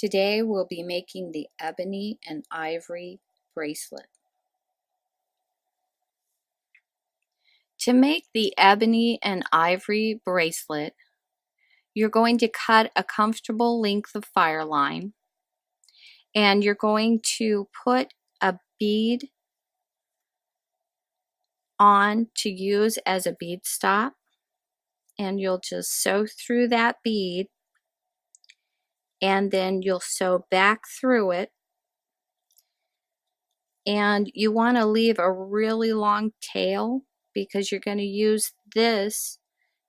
Today we'll be making the Ebony and Ivory bracelet. To make the Ebony and Ivory bracelet, you're going to cut a comfortable length of fireline, and you're going to put a bead on to use as a bead stop, and you'll just sew through that bead, and then you'll sew back through it. And you want to leave a really long tail because you're going to use this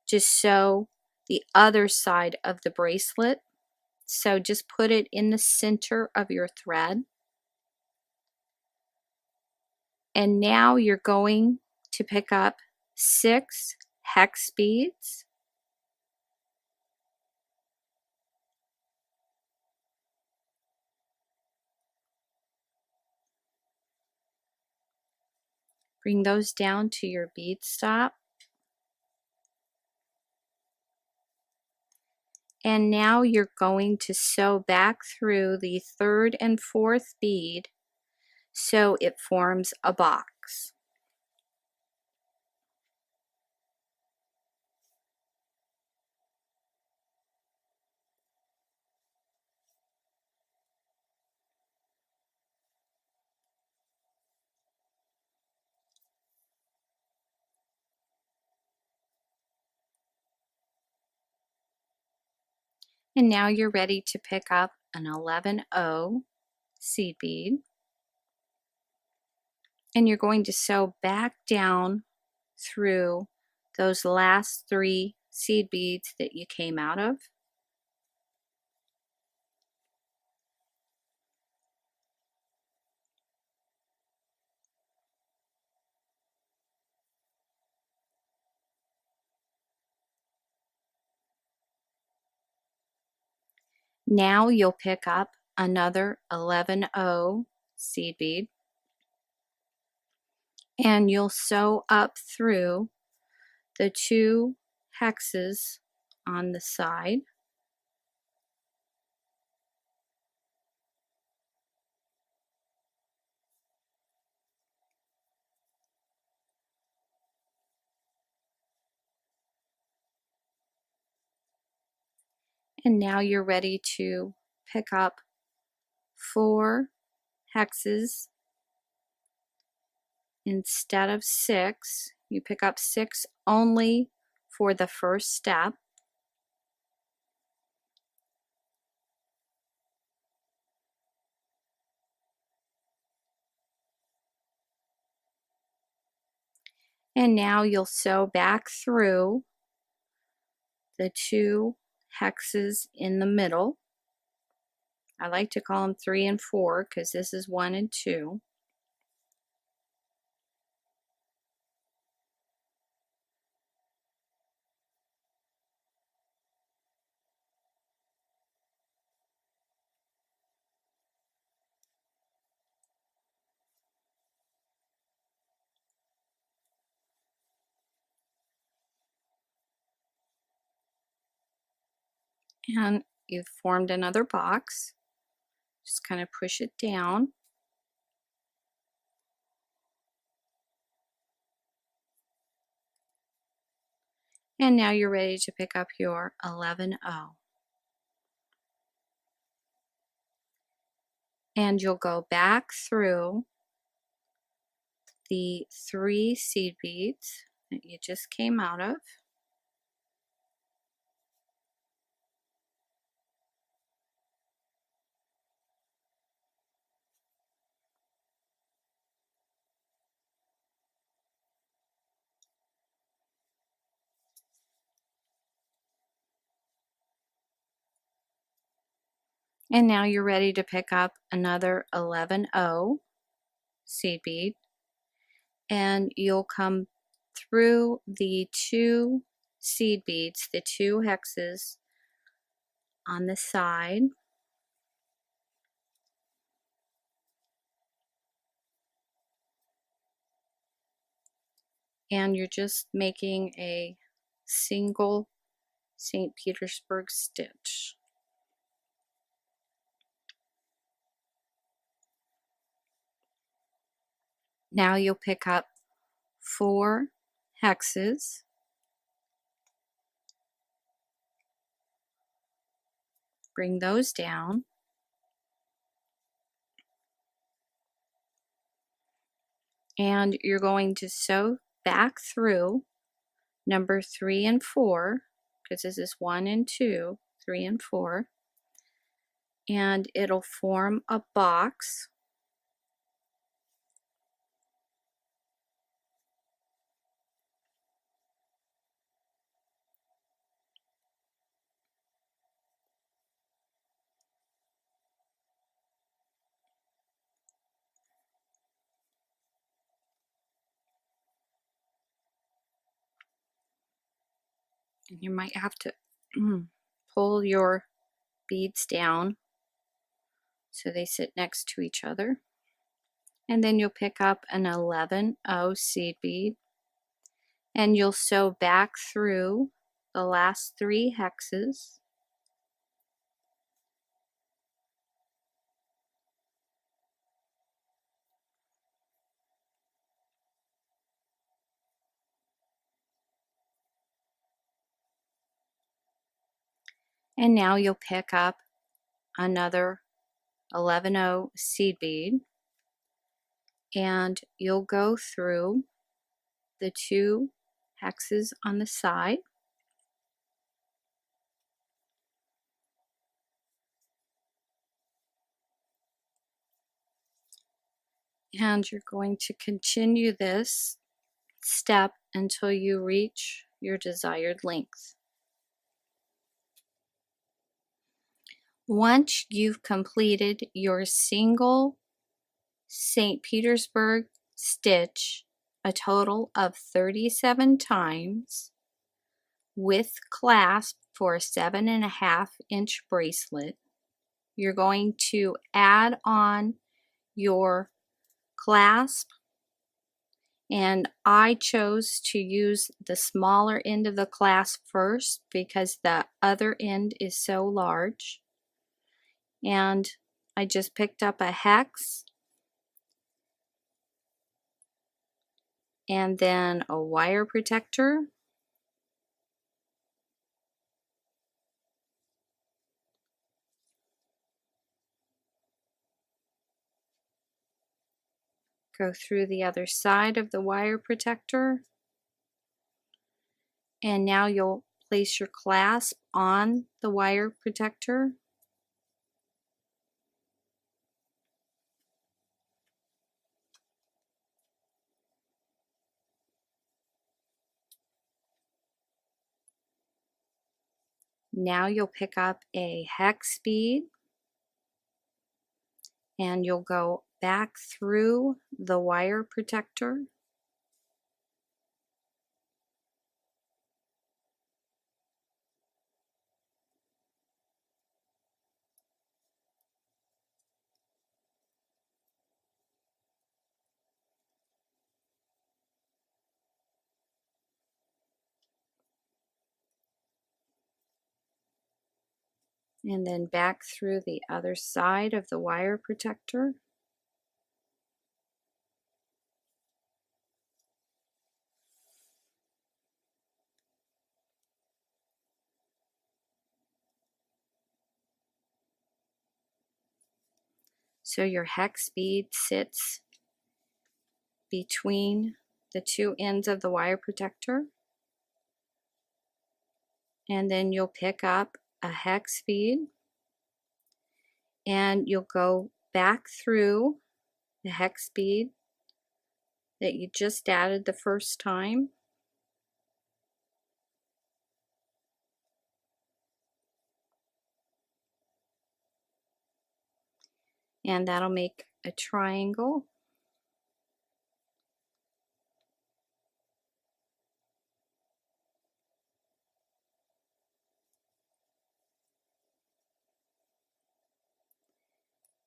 to sew the other side of the bracelet. So just put it in the center of your thread. And now you're going to pick up 6 hex beads. Bring those down to your bead stop. And now you're going to sew back through the 3rd and 4th bead so it forms a box. And now you're ready to pick up an 11-0 seed bead. And you're going to sew back down through those last 3 seed beads that you came out of. Now you'll pick up another 11-0 seed bead, and you'll sew up through the 2 hexes on the side. And now you're ready to pick up 4 hexes instead of 6. You pick up 6 only for the first step. And now you'll sew back through the 2 hexes in the middle. I like to call them 3 and 4 because this is 1 and 2. And you've formed another box. Just kind of push it down. And now you're ready to pick up your 11-0. And you'll go back through the 3 seed beads that you just came out of. And now you're ready to pick up another 11-0 seed bead, and you'll come through the 2 seed beads, the 2 hexes on the side. And you're just making a single St. Petersburg stitch. Now you'll pick up 4 hexes, bring those down, and you're going to sew back through number 3 and 4, because this is 1 and 2, 3 and 4, and it'll form a box. And you might have to pull your beads down so they sit next to each other. And then you'll pick up an 11-0 seed bead, and you'll sew back through the last 3 hexes. And now you'll pick up another 11-0 seed bead, and you'll go through the 2 hexes on the side, and you're going to continue this step until you reach your desired length. Once you've completed your single St. Petersburg stitch a total of 37 times with clasp for a 7.5-inch bracelet, you're going to add on your clasp, and I chose to use the smaller end of the clasp first because the other end is so large. And I just picked up a hex and then a wire protector, go through the other side of the wire protector, and now you'll place your clasp on the wire protector. Now you'll pick up a hex bead, and you'll go back through the wire protector, and then back through the other side of the wire protector. So your hex bead sits between the 2 ends of the wire protector, and then you'll pick up a hex bead, and you'll go back through the hex bead that you just added the first time, and that'll make a triangle.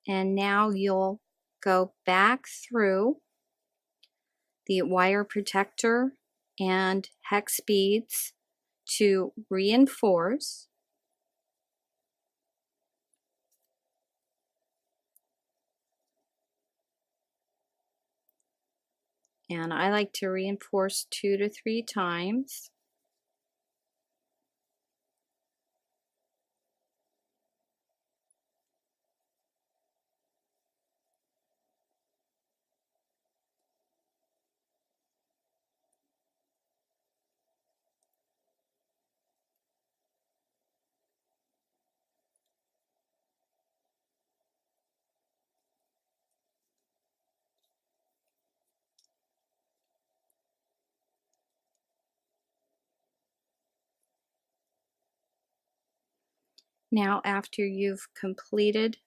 And now you'll go back through the wire protector and hex beads to reinforce. And I like to reinforce 2 to 3 times. Now, after you've completed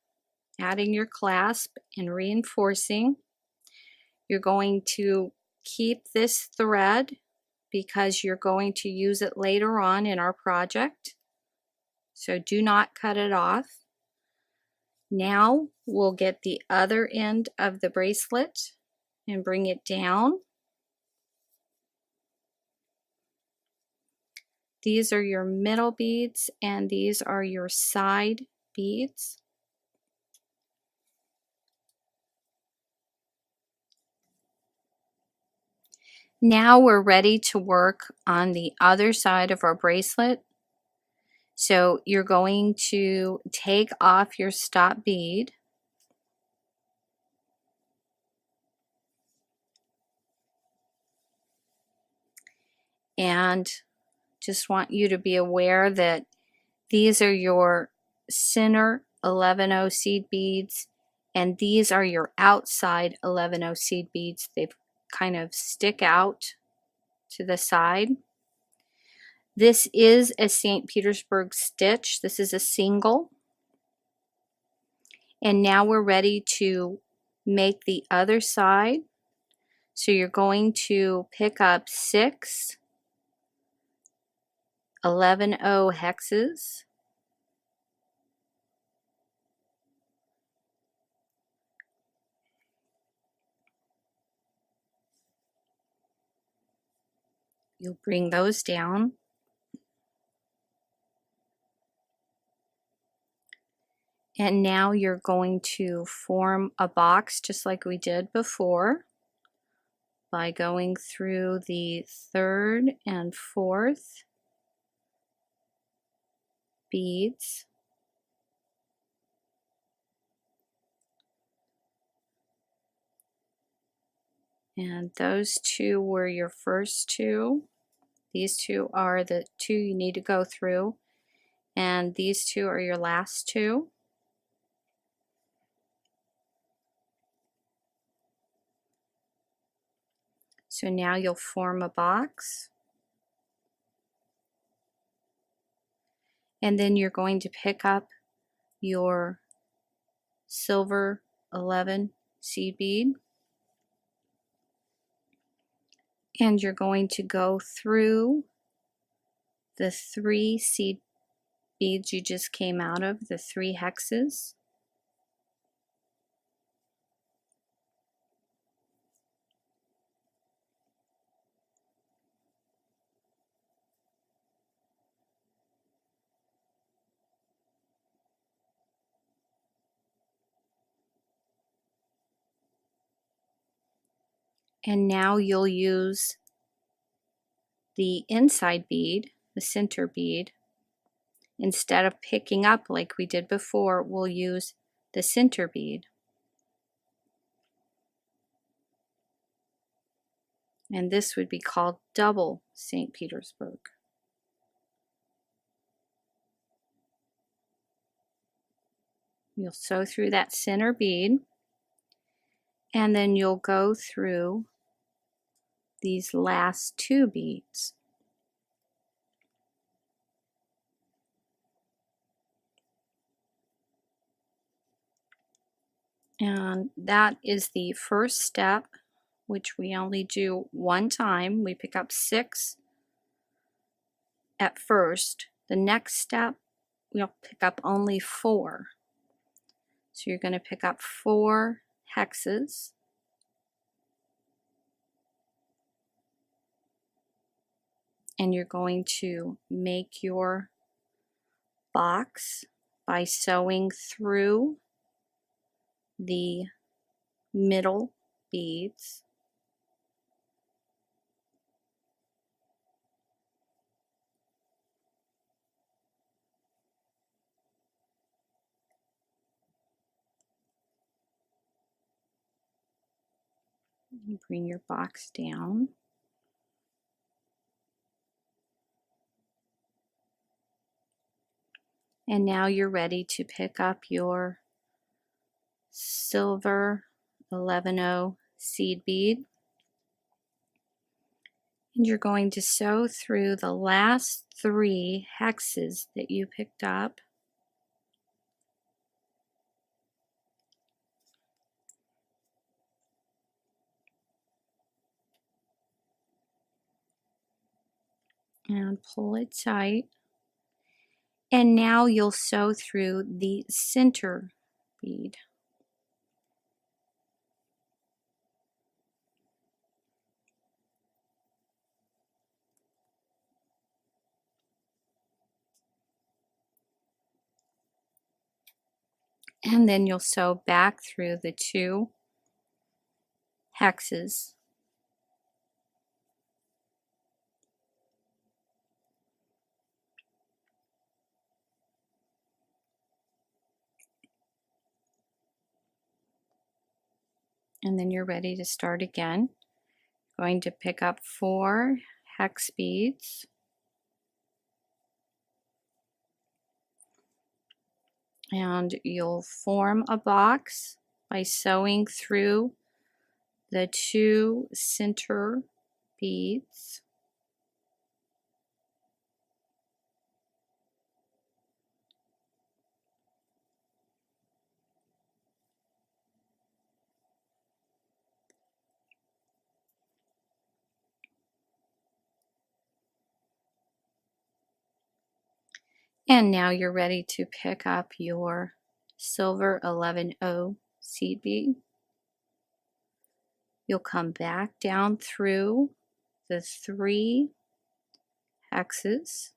adding your clasp and reinforcing, you're going to keep this thread because you're going to use it later on in our project. So do not cut it off. Now we'll get the other end of the bracelet and bring it down. These are your middle beads and these are your side beads. Now we're ready to work on the other side of our bracelet. So you're going to take off your stop bead and just want you to be aware that these are your center 11-0 seed beads and these are your outside 11-0 seed beads. They kind of stick out to the side. This is a St. Petersburg stitch. This is a single. And now we're ready to make the other side. So you're going to pick up 6 11-0 hexes. You'll bring those down. And now you're going to form a box just like we did before by going through the 3rd and 4th beads. And those 2 were your first 2. These 2 are the 2 you need to go through. And these 2 are your last 2. So now you'll form a box. And then you're going to pick up your silver 11 seed bead. And you're going to go through the 3 seed beads you just came out of, the 3 hexes. And now you'll use the inside bead, the center bead. Instead of picking up like we did before, we'll use the center bead. And this would be called double St. Petersburg. You'll sew through that center bead, and then you'll go through these last 2 beads. And that is the first step, which we only do 1 time. We pick up 6 at first. The next step, we'll pick up only 4. So you're going to pick up 4 hexes. And you're going to make your box by sewing through the middle beads. Bring your box down. And now you're ready to pick up your silver 11-0 seed bead. And you're going to sew through the last 3 hexes that you picked up. And pull it tight. And now you'll sew through the center bead. And then you'll sew back through the 2 hexes. And then you're ready to start again. Going to pick up 4 hex beads. And you'll form a box by sewing through the 2 center beads. And now you're ready to pick up your silver 11-0 seed bead. You'll come back down through the 3 hexes.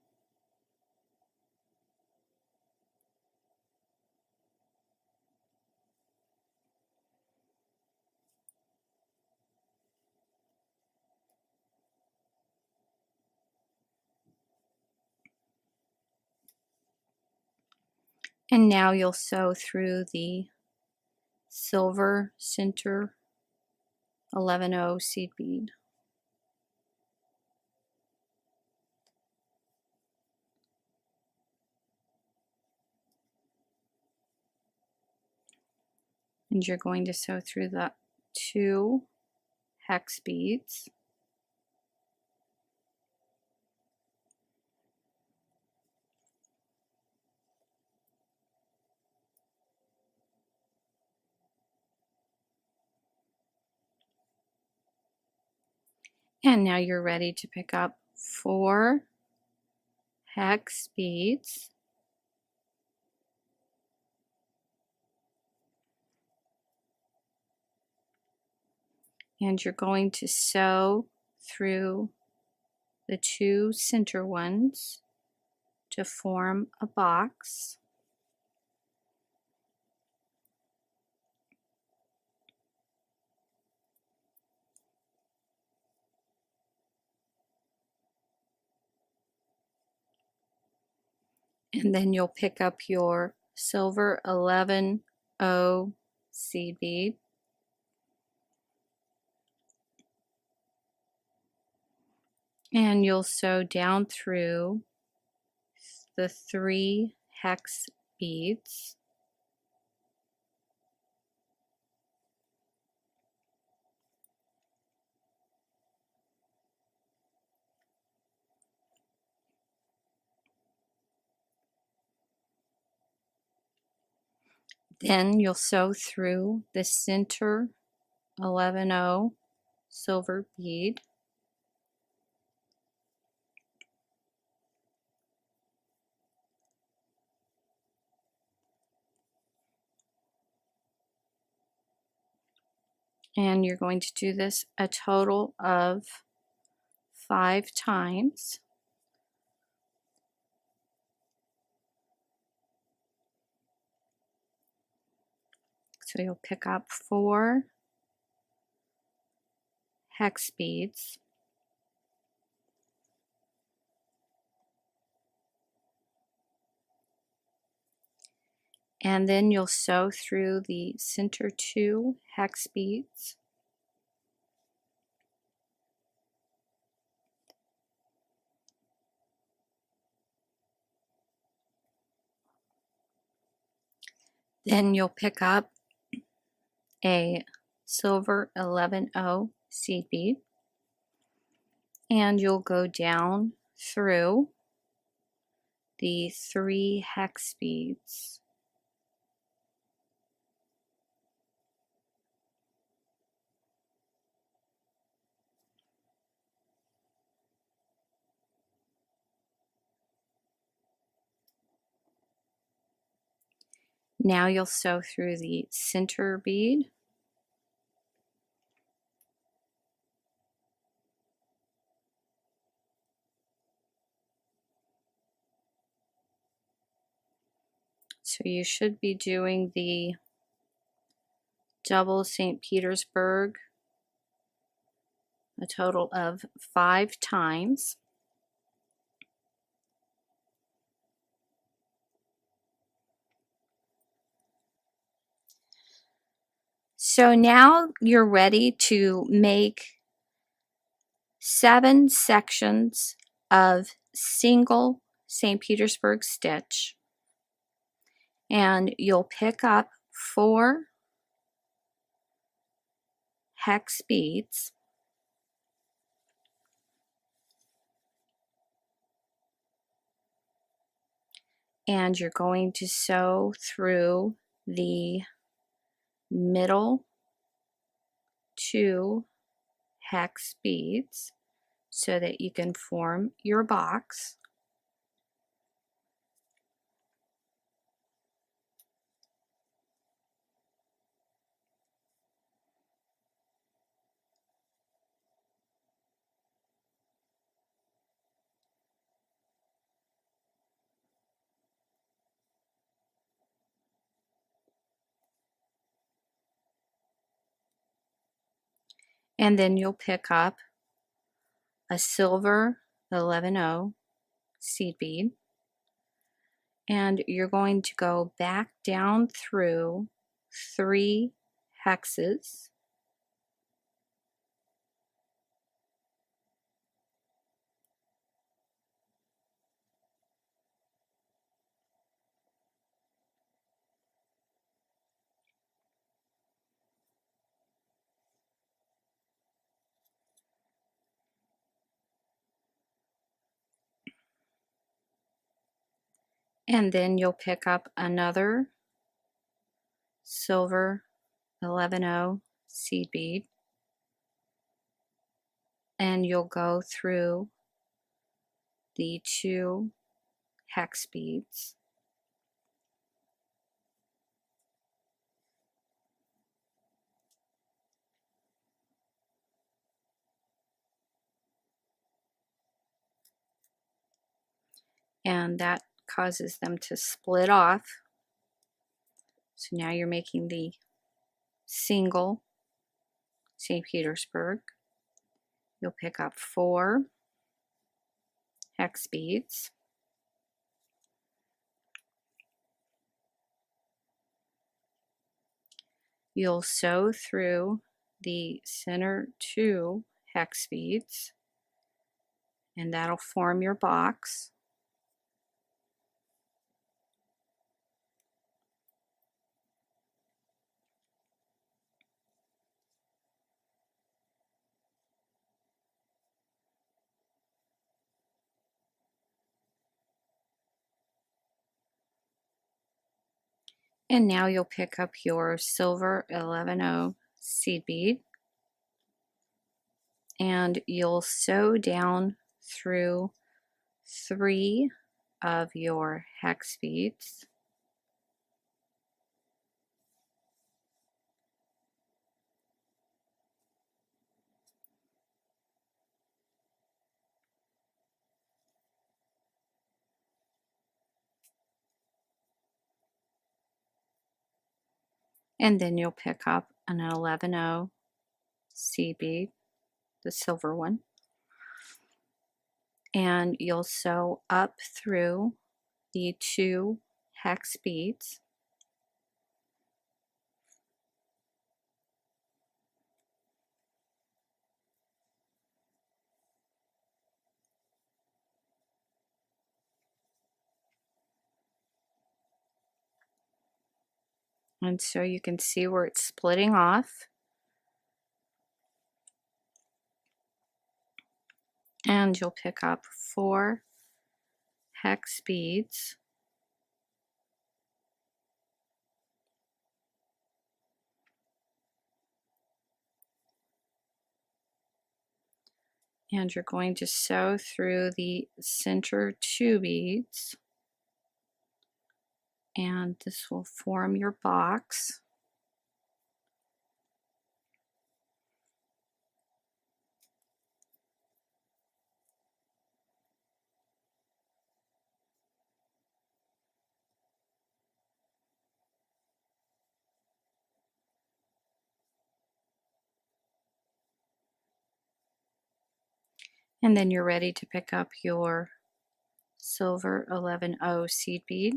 And now you'll sew through the silver center 11-0 seed bead. And you're going to sew through the 2 hex beads. And now you're ready to pick up 4 hex beads. And you're going to sew through the 2 center ones to form a box. And then you'll pick up your silver 11-0 seed bead. And you'll sew down through the 3 hex beads. Then you'll sew through the center 11-0 silver bead. And you're going to do this a total of 5 times. So you'll pick up 4 hex beads. And then you'll sew through the center 2 hex beads. Then you'll pick up a silver 11O seed bead, and you'll go down through the 3 hex beads. Now you'll sew through the center bead, so you should be doing the double St. Petersburg a total of 5 times. So now you're ready to make 7 sections of single St. Petersburg stitch, and you'll pick up 4 hex beads, and you're going to sew through the middle 2 hex beads so that you can form your box. And then you'll pick up a silver 11O seed bead, and you're going to go back down through 3 hexes, and then you'll pick up another silver 11O seed bead, and you'll go through the 2 hex beads, and that causes them to split off. So now you're making the single St. Petersburg. You'll pick up 4 hex beads, you'll sew through the center 2 hex beads, and that'll form your box. And now you'll pick up your silver 11O seed bead, and you'll sew down through 3 of your hex beads, and then you'll pick up an 11O seed bead, the silver one, and you'll sew up through the 2 hex beads, And so you can see where it's splitting off. And you'll pick up 4 hex beads. And you're going to sew through the center 2 beads. And this will form your box. And then you're ready to pick up your silver 11O seed bead.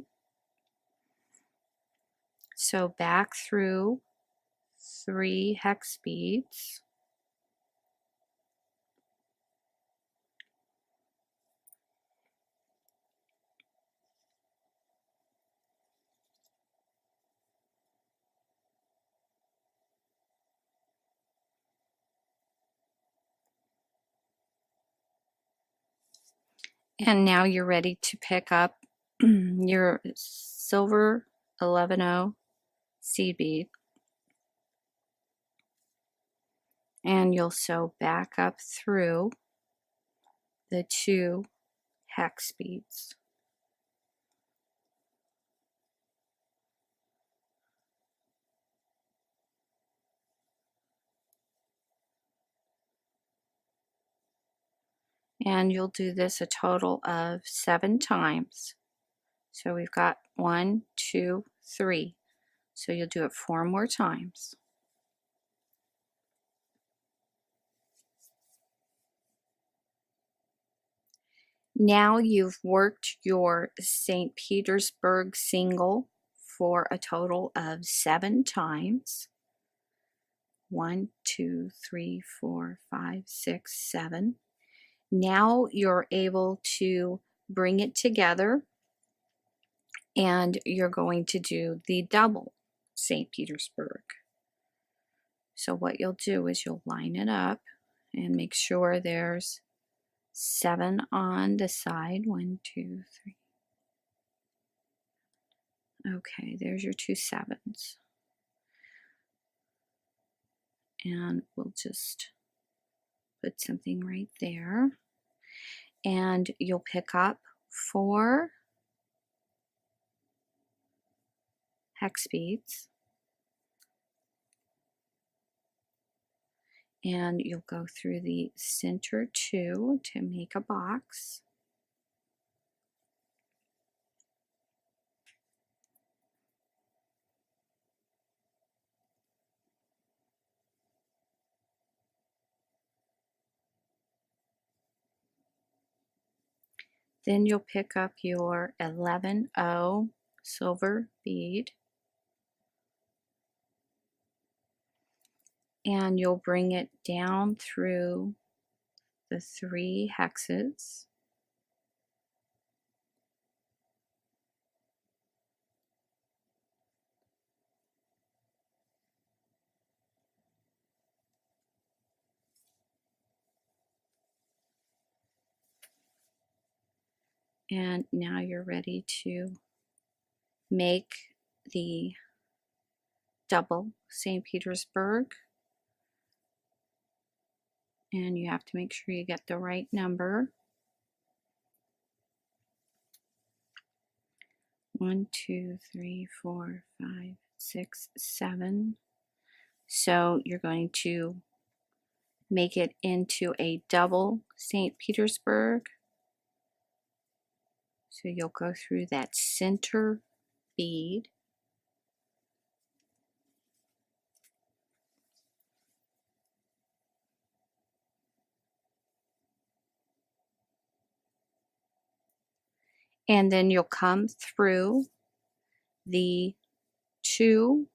So back through 3 hex beads. And now you're ready to pick up your silver 11O seed bead. And you'll sew back up through the 2 hex beads. And you'll do this a total of 7 times. So we've got 1, 2, 3. So you'll do it 4 more times. Now you've worked your St. Petersburg single for a total of 7 times. 1, 2, 3, 4, 5, 6, 7. Now you're able to bring it together and you're going to do the double St. Petersburg. So what you'll do is you'll line it up and make sure there's 7 on the side. 1, 2, 3. Okay, there's your 2 7s. And we'll just put something right there. And you'll pick up 4 hex beads. And you'll go through the center 2 to make a box. Then you'll pick up your 11O silver bead and you'll bring it down through the 3 hexes. And now you're ready to make the double St. Petersburg. And you have to make sure you get the right number. 1, 2, 3, 4, 5, 6, 7. So you're going to make it into a double St. Petersburg. So you'll go through that center bead. And then you'll come through the 2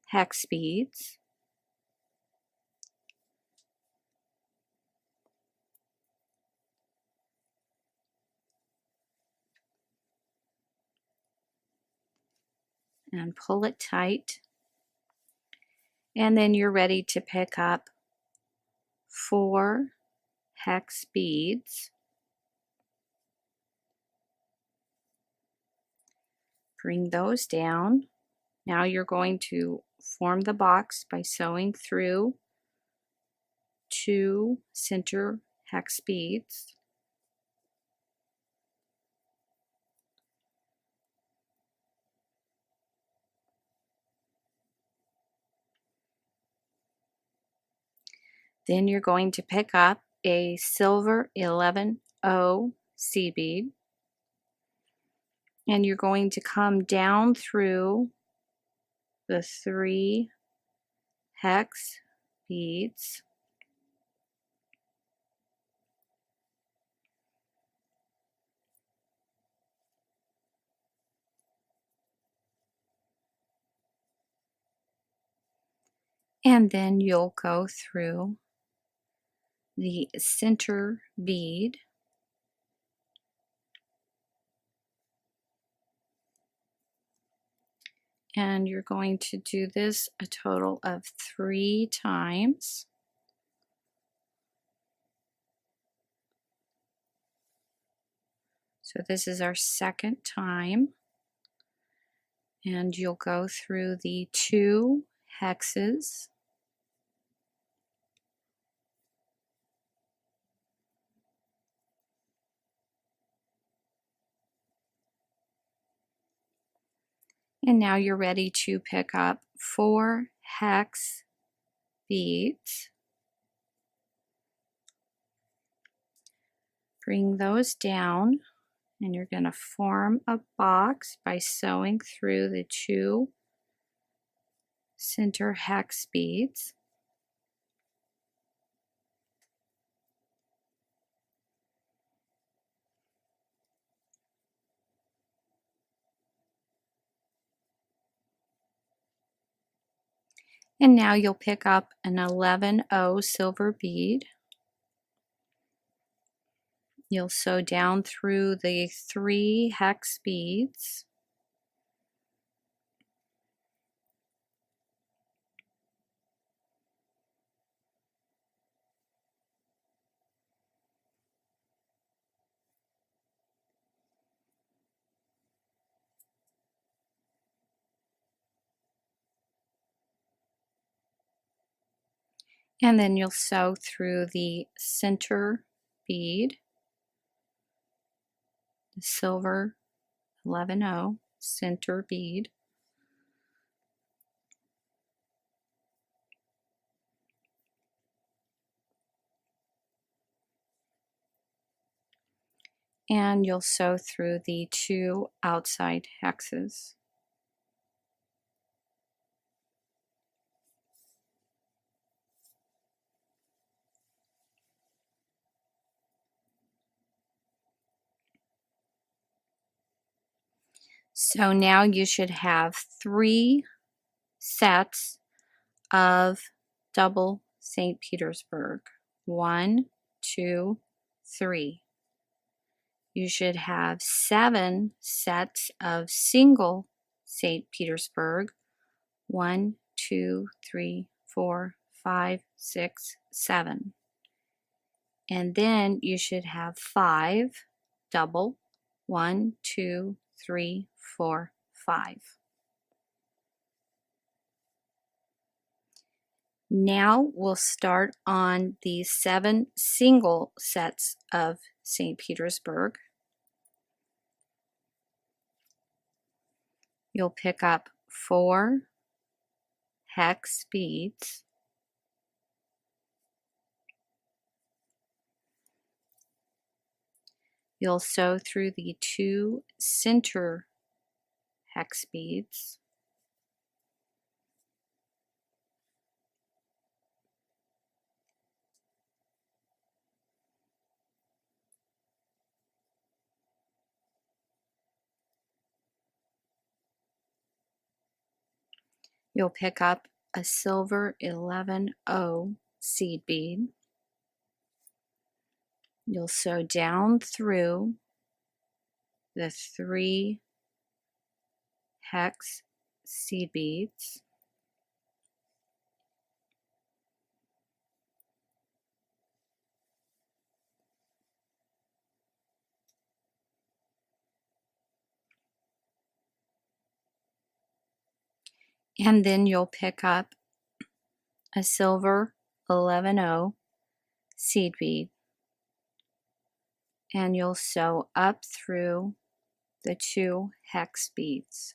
hex beads. and pull it tight. And then you're ready to pick up 4 hex beads. Bring those down. Now you're going to form the box by sewing through 2 center hex beads. Then you're going to pick up a silver 11O seed bead, and you're going to come down through the 3 hex beads. And then you'll go through the center bead. And you're going to do this a total of 3 times. So this is our second time. And you'll go through the 2 hexes. And now you're ready to pick up 4 hex beads. Bring those down, and you're going to form a box by sewing through the 2 center hex beads. And now you'll pick up an 11O silver bead. You'll sew down through the 3 hex beads. And then you'll sew through the center bead, the silver 11O center bead. And you'll sew through the 2 outside hexes. So now you should have 3 sets of double St. Petersburg. 1, 2, 3. You should have 7 sets of single St. Petersburg. 1, 2, 3, 4, 5, 6, 7. And then you should have 5 double. 1, 2, 3, 4, 5. Now we'll start on the 7 single sets of St. Petersburg. You'll pick up 4 hex beads. You'll sew through the 2 center hex beads. You'll pick up a silver 11O seed bead. You'll sew down through the 3 hex seed beads. And then you'll pick up a silver 11-0 seed bead, and you'll sew up through the 2 hex beads.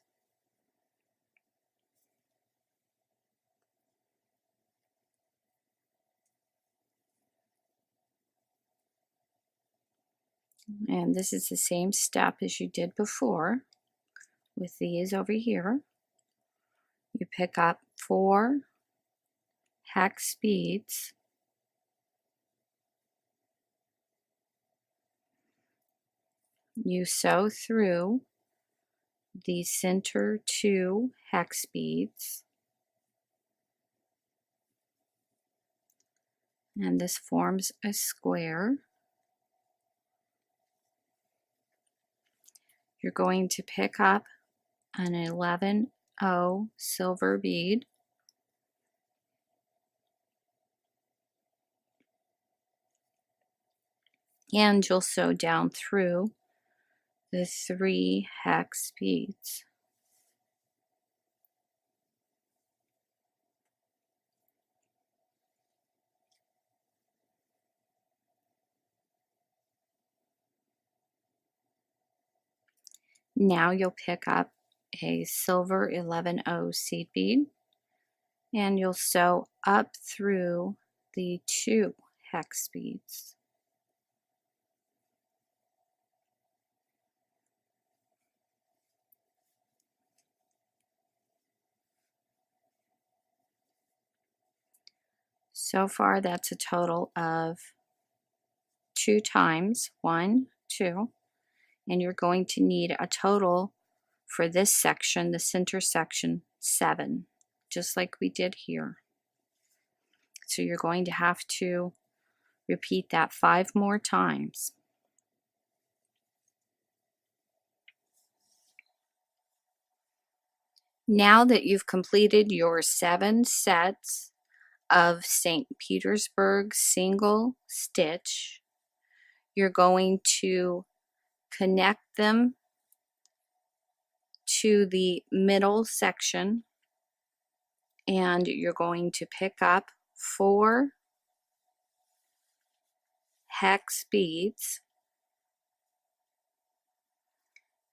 And this is the same step as you did before with these over here. You pick up 4 hex beads, you sew through the center 2 hex beads, and this forms a square. You're going to pick up an 11-0 silver bead, and you'll sew down through the 3 hex beads. Now you'll pick up a silver 11-0 seed bead, and you'll sew up through the 2 hex beads. So far, that's a total of 2 times, 1, 2, and you're going to need a total for this section, the center section, 7, just like we did here. So you're going to have to repeat that 5 more times. Now that you've completed your 7 sets of St. Petersburg single stitch, you're going to connect them to the middle section, and you're going to pick up 4 hex beads,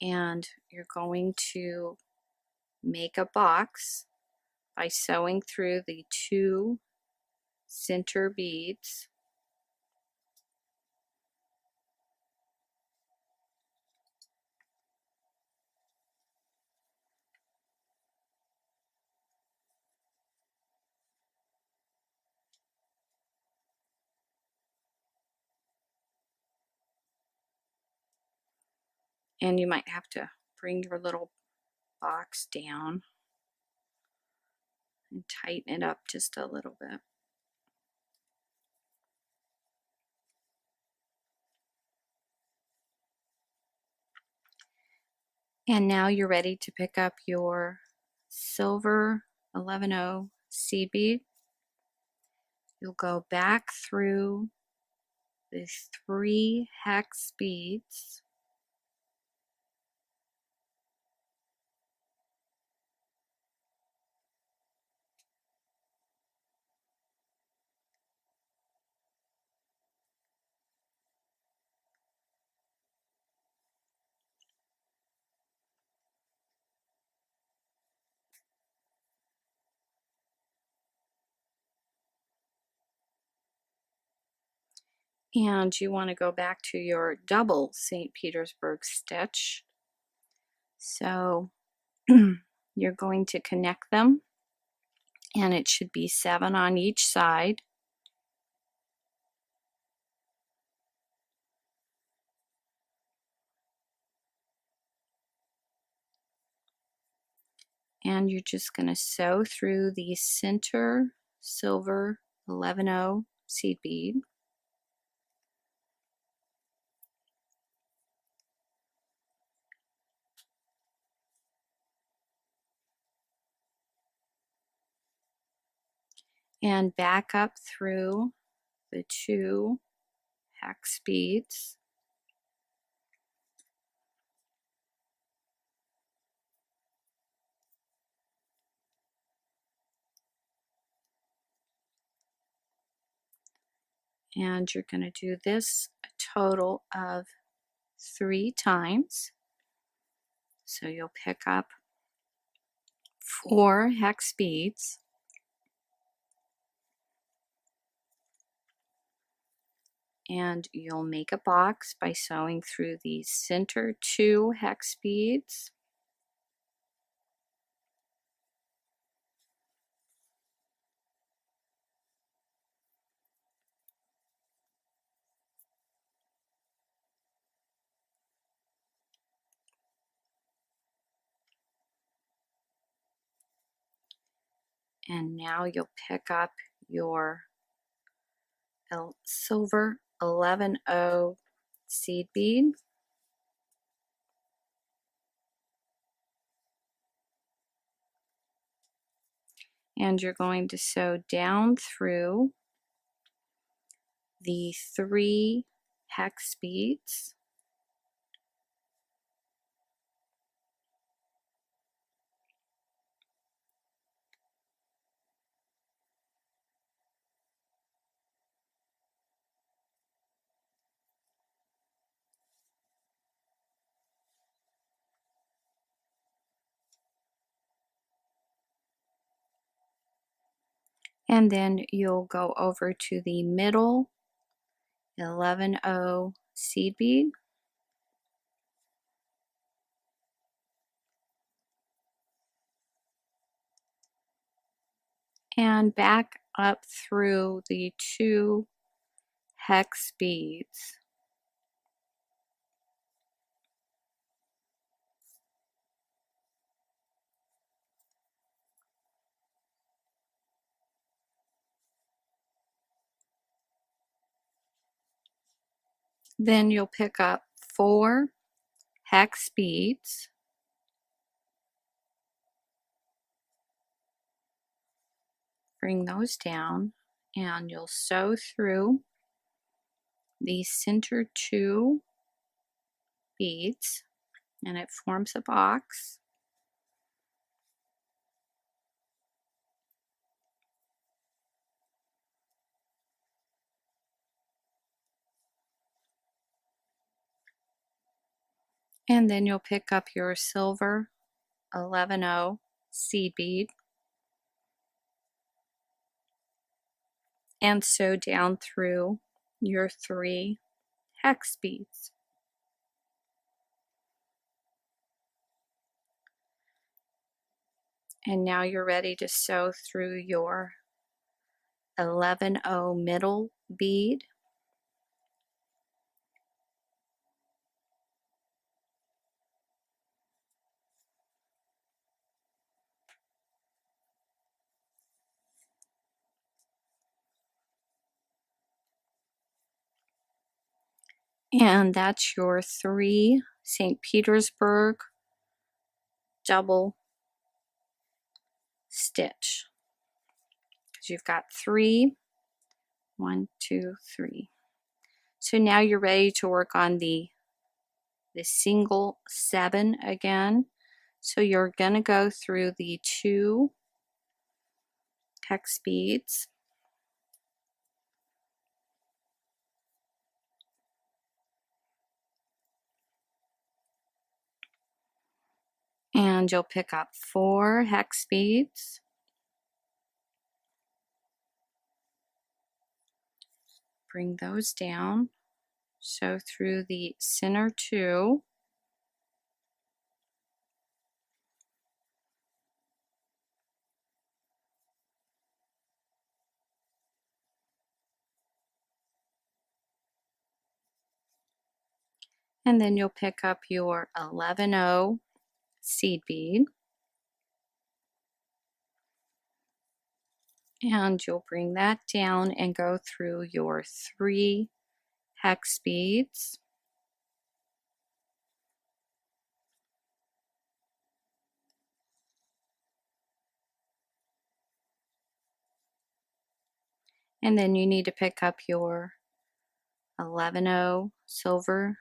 and you're going to make a box by sewing through the 2 center beads. And you might have to bring your little box down and tighten it up just a little bit. And now you're ready to pick up your silver 11-0 seed bead. You'll go back through the 3 hex beads, and you want to go back to your double St. Petersburg stitch. So you're going to connect them, and it should be 7 on each side. And you're just going to sew through the center silver 11-0 seed bead. and back up through the 2 hex beads. And you're going to do this a total of 3 times. So you'll pick up 4 hex beads, and you'll make a box by sewing through the center 2 hex beads, and now you'll pick up your silver 11O seed bead, and you're going to sew down through the 3 hex beads, and then you'll go over to the middle 11O seed bead, and back up through the 2 hex beads. Then you'll pick up 4 hex beads, bring those down, and you'll sew through the center 2 beads, and it forms a box. And then you'll pick up your silver 11O seed bead and sew down through your 3 hex beads. And now you're ready to sew through your 11O middle bead, and that's your 3 St. Petersburg double stitch, because you've got 3, 1, 2, 3. So now you're ready to work on the single 7 again. So you're going to go through the 2 hex beads, and you'll pick up 4 hex beads, bring those down, sew through the center 2, and then you'll pick up your 11O seed bead, and you'll bring that down and go through your 3 hex beads, And then you need to pick up your 11O silver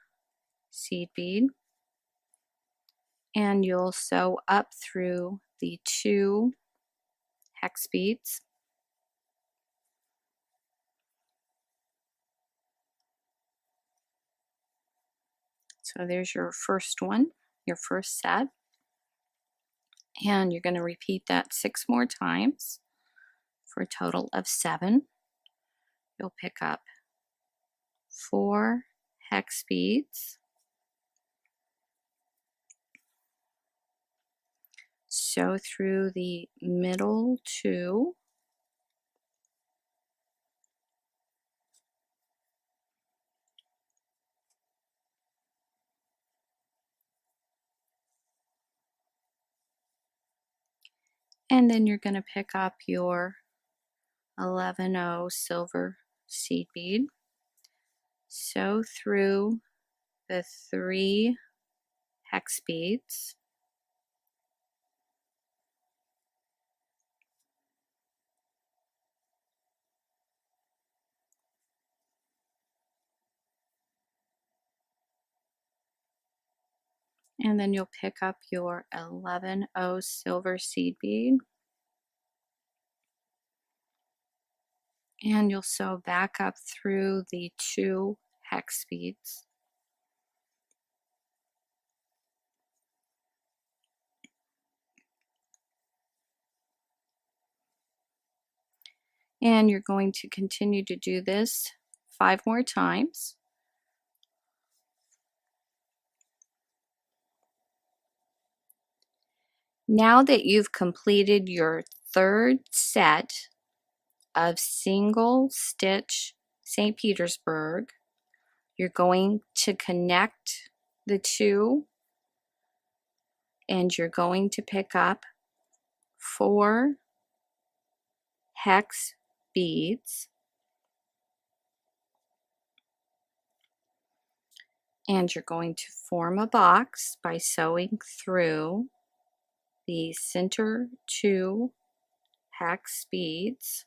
seed bead, and you'll sew up through the 2 hex beads. So there's your first one, your first set. And you're going to repeat that 6 more times for a total of 7. You'll pick up 4 hex beads, sew through the middle 2, and then you're going to pick up your 11O silver seed bead, sew through the 3 hex beads, and then you'll pick up your 11O silver seed bead, and you'll sew back up through the 2 hex beads. And you're going to continue to do this 5 more times. Now that you've completed your 3rd set of single stitch St. Petersburg, you're going to connect the 2, and you're going to pick up 4 hex beads, and you're going to form a box by sewing through the center 2 hex beads,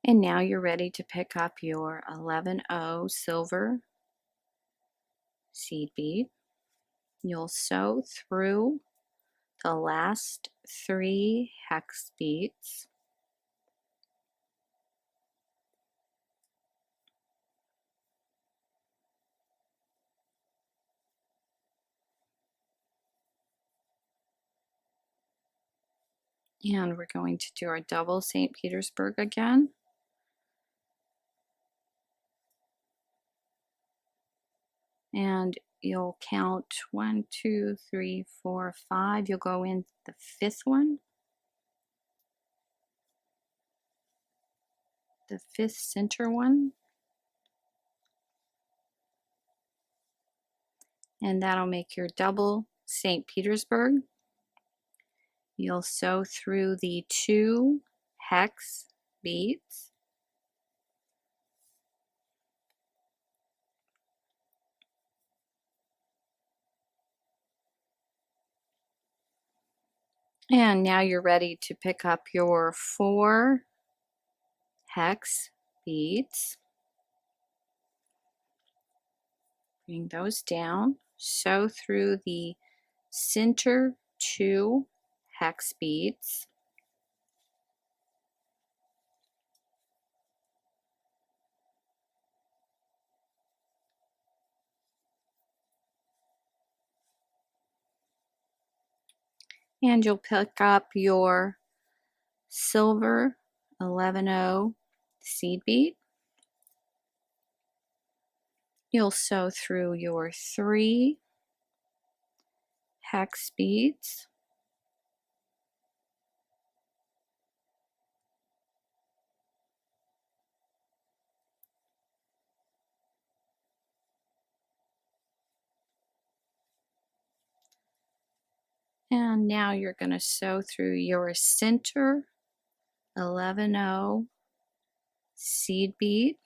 and now you're ready to pick up your 11O silver seed bead. You'll sew through the last 3 hex beads, and we're going to do our double St. Petersburg again. And you'll count 1, 2, 3, 4, 5. You'll go in the 5th one, the 5th center one, and that'll make your double St. Petersburg. You'll sew through the 2 hex beads, and now you're ready to pick up your 4 hex beads. Bring those down, sew through the center 2 hex beads, and you'll pick up your silver 11O seed bead. You'll sew through your 3 hex beads, And now you're going to sew through your center 11-0 seed bead.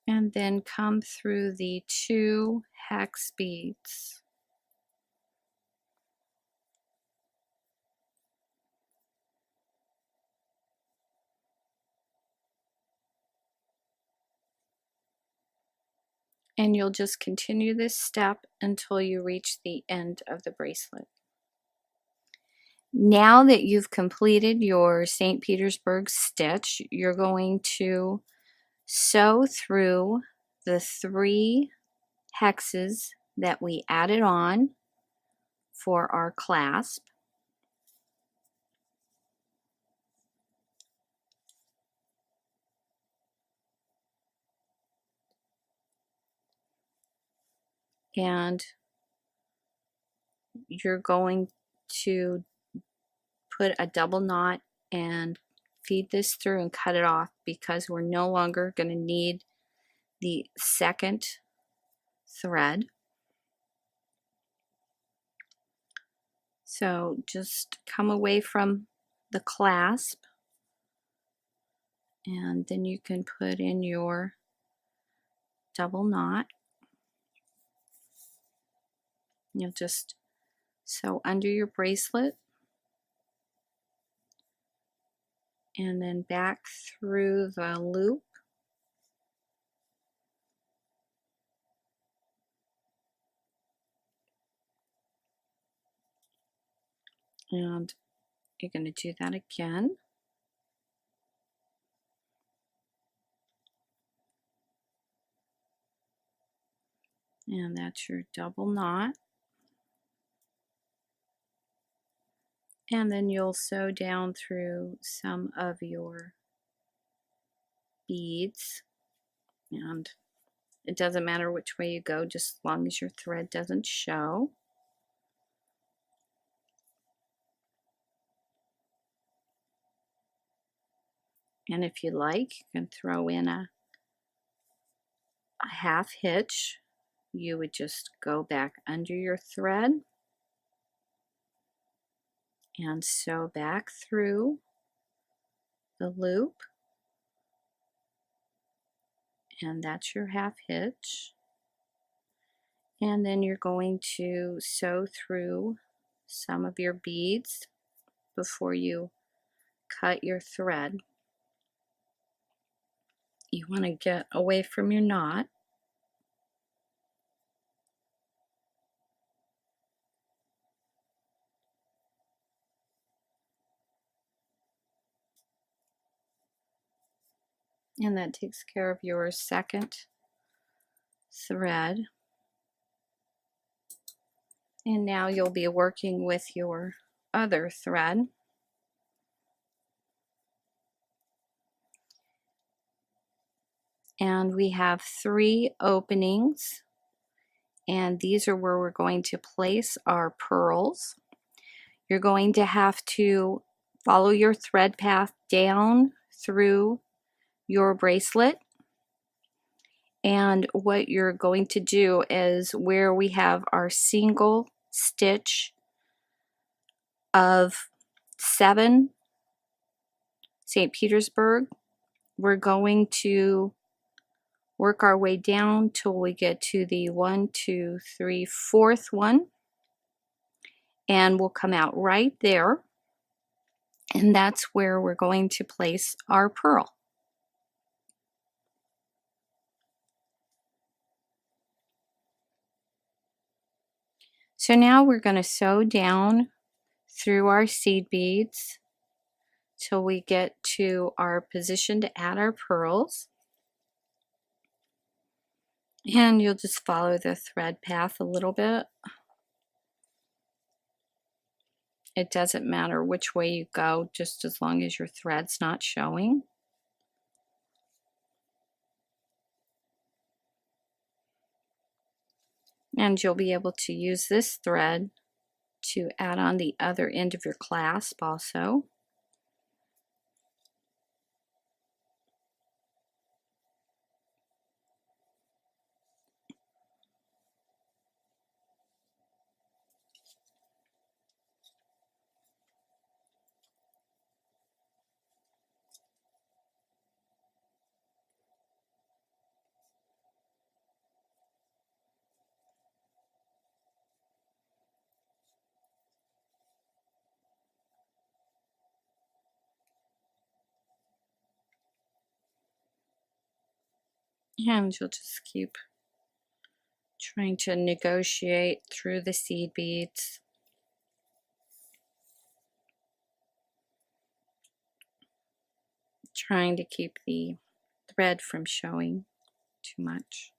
And then come through the 2 hex beads. And you'll just continue this step until you reach the end of the bracelet. Now that you've completed your St. Petersburg stitch, you're going to sew through the 3 hexes that we added on for our clasp. And you're going to put a double knot and feed this through and cut it off, because we're no longer going to need the second thread. So just come away from the clasp, and then you can put in your double knot. You'll just sew under your bracelet and then back through the loop. And you're going to do that again. And that's your double knot. And then you'll sew down through some of your beads. And it doesn't matter which way you go, just as long as your thread doesn't show. And if you like, you can throw in a half hitch. You would just go back under your thread and sew back through the loop, and that's your half hitch. And then you're going to sew through some of your beads before you cut your thread. You want to get away from your knot. And that takes care of your second thread. And now you'll be working with your other thread. And we have 3 openings, and these are where we're going to place our pearls. You're going to have to follow your thread path down through your bracelet. And what you're going to do is, where we have our single stitch of 7 St. Petersburg, we're going to work our way down till we get to the 1, 2, 3, 4th one, and we'll come out right there, and that's where we're going to place our pearl. So now we're going to sew down through our seed beads till we get to our position to add our pearls. And you'll just follow the thread path a little bit. It doesn't matter which way you go, just as long as your thread's not showing. And you'll be able to use this thread to add on the other end of your clasp also. And you'll just keep trying to negotiate through the seed beads. Trying to keep the thread from showing too much.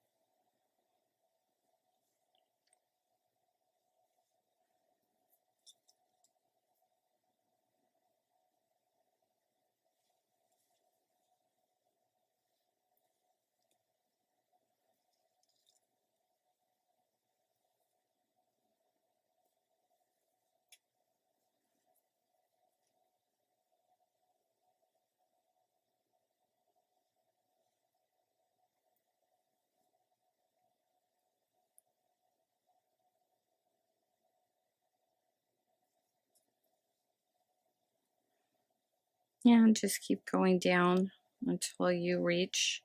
And just keep going down until you reach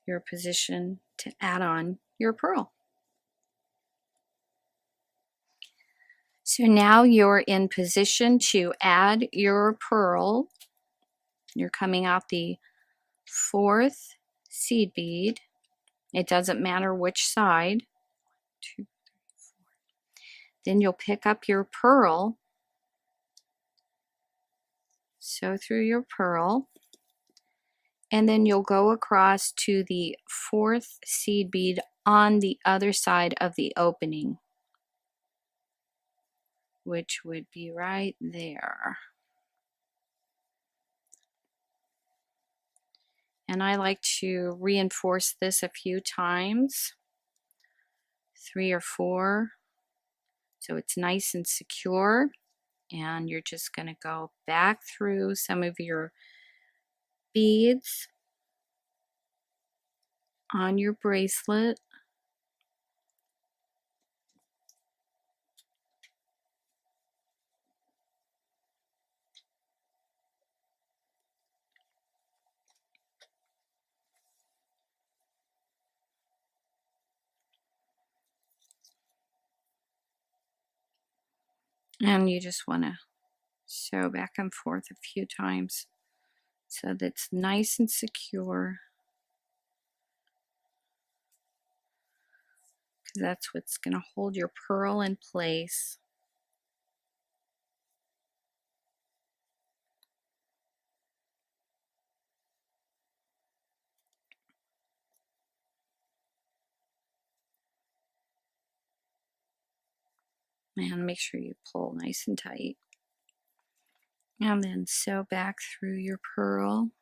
your position to add on your pearl. So now you're in position to add your pearl. You're coming out the 4th seed bead. It doesn't matter which side. 2, 3, 4. Then you'll pick up your pearl. Sew through your pearl. And then you'll go across to the 4th seed bead on the other side of the opening, which would be right there. And I like to reinforce this a few times, 3 or 4, so it's nice and secure. And you're just going to go back through some of your beads on your bracelet. And you just want to sew back and forth a few times so that's nice and secure, because that's what's going to hold your pearl in place. And make sure you pull nice and tight. And then sew back through your pearl.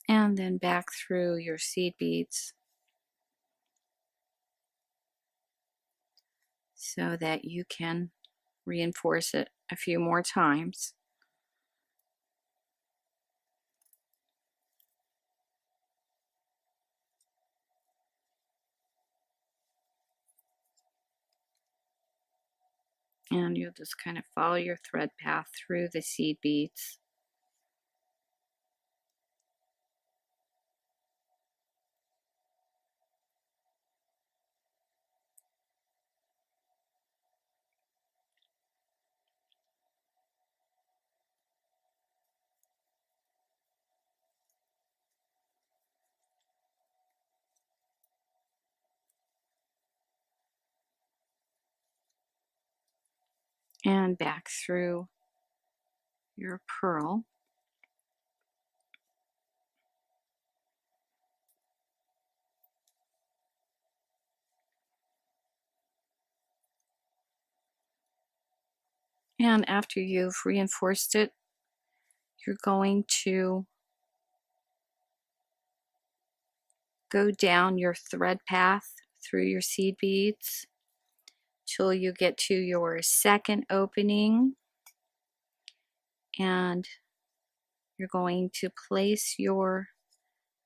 And then back through your seed beads so that you can reinforce it a few more times. And you'll just kind of follow your thread path through the seed beads. And back through your pearl. And after you've reinforced it, you're going to go down your thread path through your seed beads till you get to your 2nd opening, and you're going to place your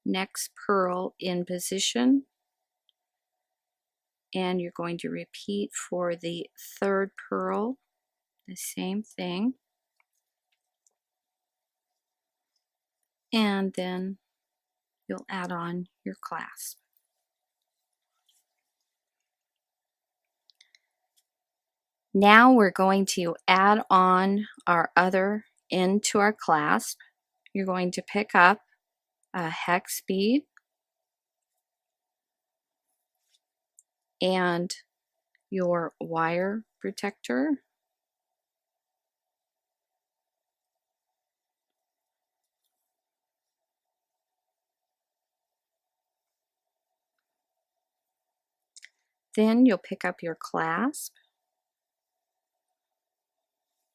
next pearl in position, and you're going to repeat for the 3rd pearl the same thing, and then you'll add on your clasp. Now we're going to add on our other end to our clasp. You're going to pick up a hex bead and your wire protector. Then you'll pick up your clasp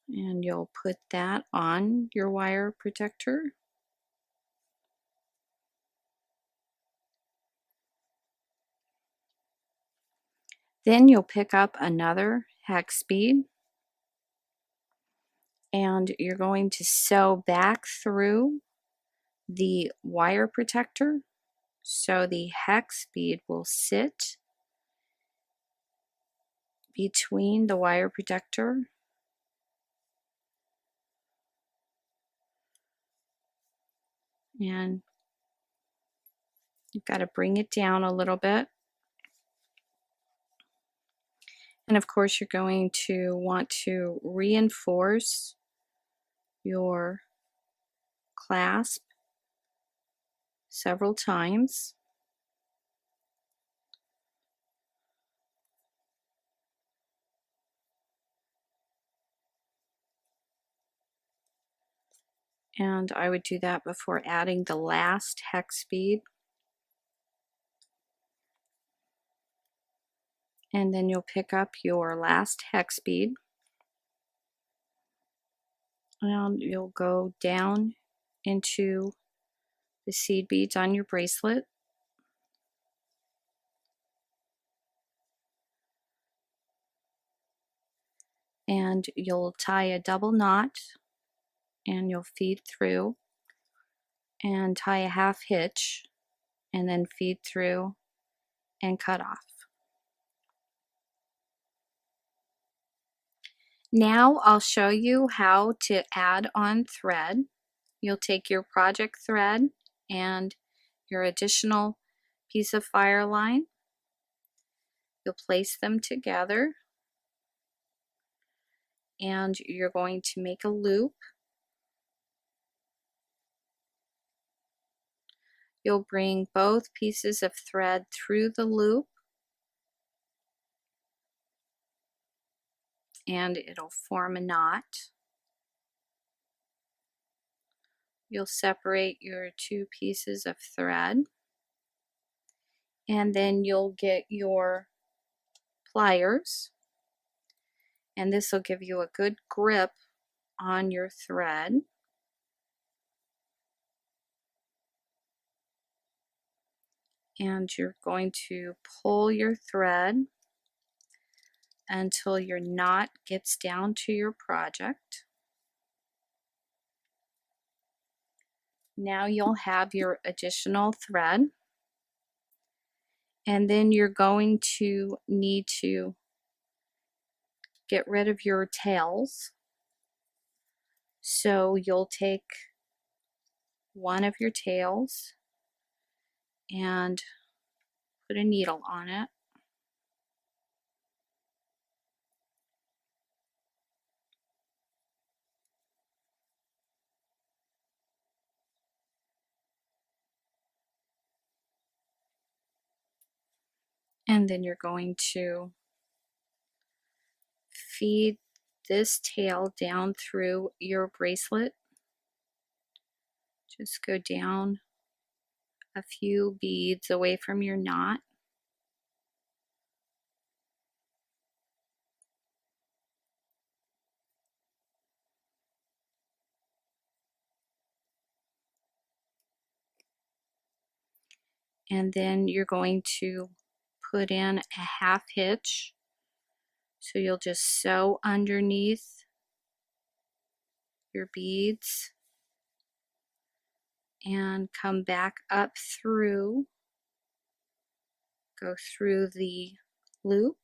and you'll put that on your wire protector. Then you'll pick up another hex bead and you're going to sew back through the wire protector so the hex bead will sit between the wire protector and you've got to bring it down a little bit. And of course, you're going to want to reinforce your clasp several times. And I would do that before adding the last hex bead. And then you'll pick up your last hex bead and you'll go down into the seed beads on your bracelet. And you'll tie a double knot and you'll feed through and tie a half hitch and then feed through and cut off. Now I'll show you how to add on thread. You'll take your project thread and your additional piece of Fireline. You'll place them together and you're going to make a loop. You'll bring both pieces of thread through the loop and it'll form a knot. You'll separate your two pieces of thread and then you'll get your pliers and this will give you a good grip on your thread. And you're going to pull your thread until your knot gets down to your project. Now you'll have your additional thread and then you're going to need to get rid of your tails. So you'll take one of your tails and put a needle on it. And then you're going to feed this tail down through your bracelet. Just go down a few beads away from your knot. And then you're going to put in a half hitch. So you'll just sew underneath your beads and come back up through, go through the loop.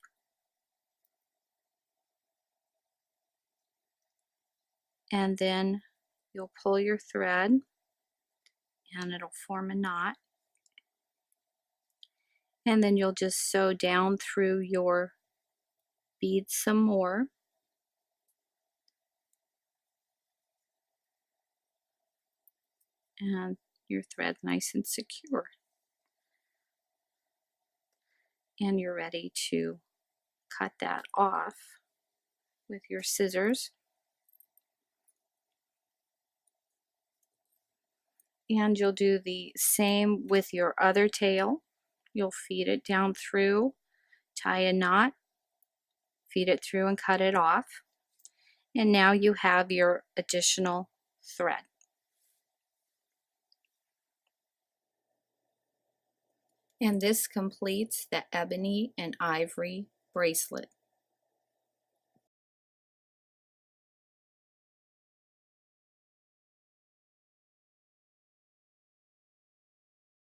And then you'll pull your thread and it'll form a knot. And then you'll just sew down through your beads some more. and your thread nice and secure. And you're ready to cut that off with your scissors. And you'll do the same with your other tail. You'll feed it down through, tie a knot, feed it through and cut it off. And now you have your additional thread. And this completes the Ebony and Ivory bracelet.